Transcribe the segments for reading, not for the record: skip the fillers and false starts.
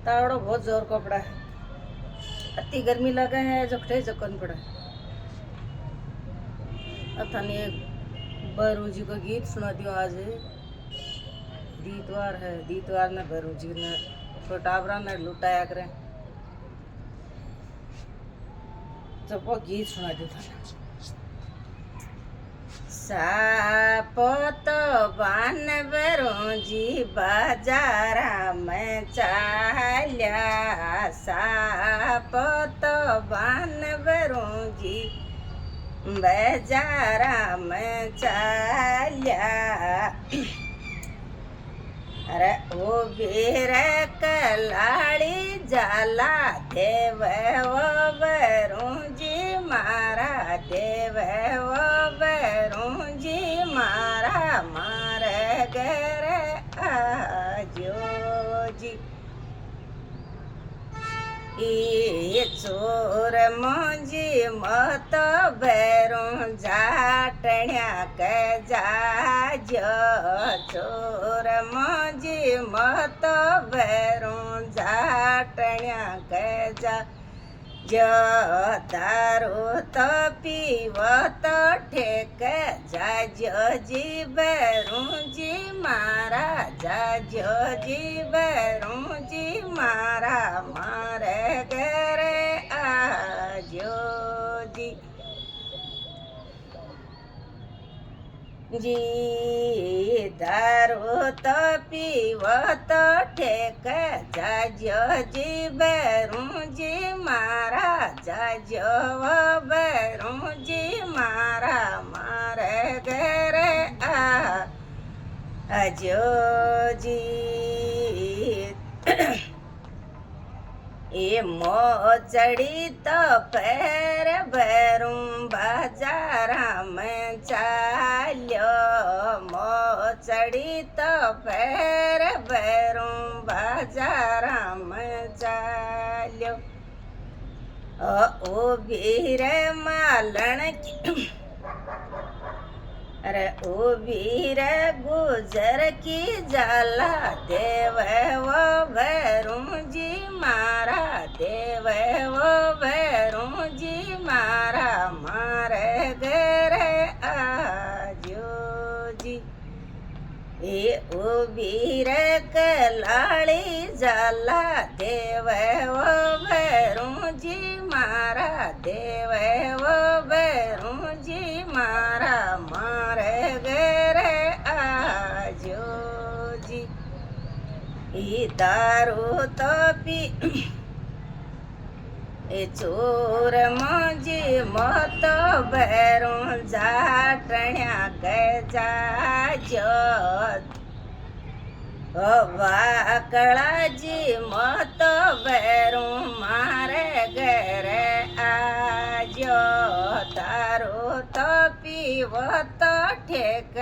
तावड़ो बहुत जोर को पड़ा है। इतनी गर्मी लगे है जखटे जकन पड़ा है। अथानी एक भैरू जी को गीत सुना दियो। आज दीतवार है, दीतवार ने भैरू जी ने टाबरा ने लुटाया करे, जब वो गीत सुना दियो था। सापत बान भैरू जी बाजारा में चाल्या, सापत बान भैरू जी बाजारा में चाल्या। अरे ओ वीर कलाड़ी जाला देव वो भैरू जी मारा, देव वो भैरू जी मारा, मारे घर आजो जी। ई चोर मुंजी मत भैरू जाटण्या के जाजो, चोर मुंजी मत भैरू जाटण्या के जाजो। दारू तो पीव तो ठेक जाजो जी भैरू जी मारा, जाजो जी भैरू जी मारा, मारे घर आजो जी। जी दारू तो पीव तो ठेक जाजो जी भैरू जी मारा, जाजो वो भैरू जी मारा, मारे घर आजो जी। ए मोचड़ी तो पैर भैरू बाजारा में चाल्यो, मोचड़ी तो पैर भैरू बाजारा में चाल्यो। ओ वीर मालन की, अरे ओ वीर गुजर की जाला देव वो भैरू जी मारा, देव वो भैरू जी मारा, मारे घर आजो जी। ए ओ वीर कलाड़ी जाला देव वो भैरू जी मारा, देव वो भैरू जी मारा, मारे घर आजो जी। ई दारू तो पी ए चोर मुंजी मत भैरू जाटण्या के जाजो। वाकड़ा जी मत भैरू मारे घर आजो। दारू तो पीव तो ठेक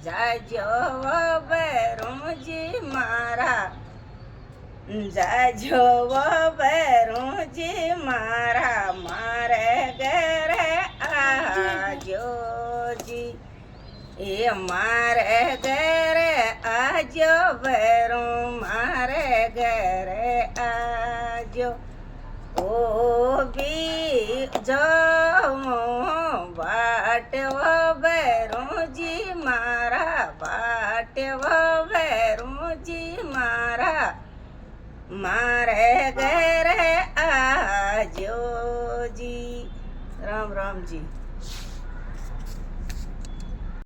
जाजो वो भैरू जी मारा, जाजो वो भैरू जी मारा, मारे घर आजो जी। ये मारे घर आजो भैरू, मारे घर आजो। ओ भी जो बाट वो भैरू जी मारा, बाट वो भैरू जी मारा, मारे घर आजो जी। राम राम जी।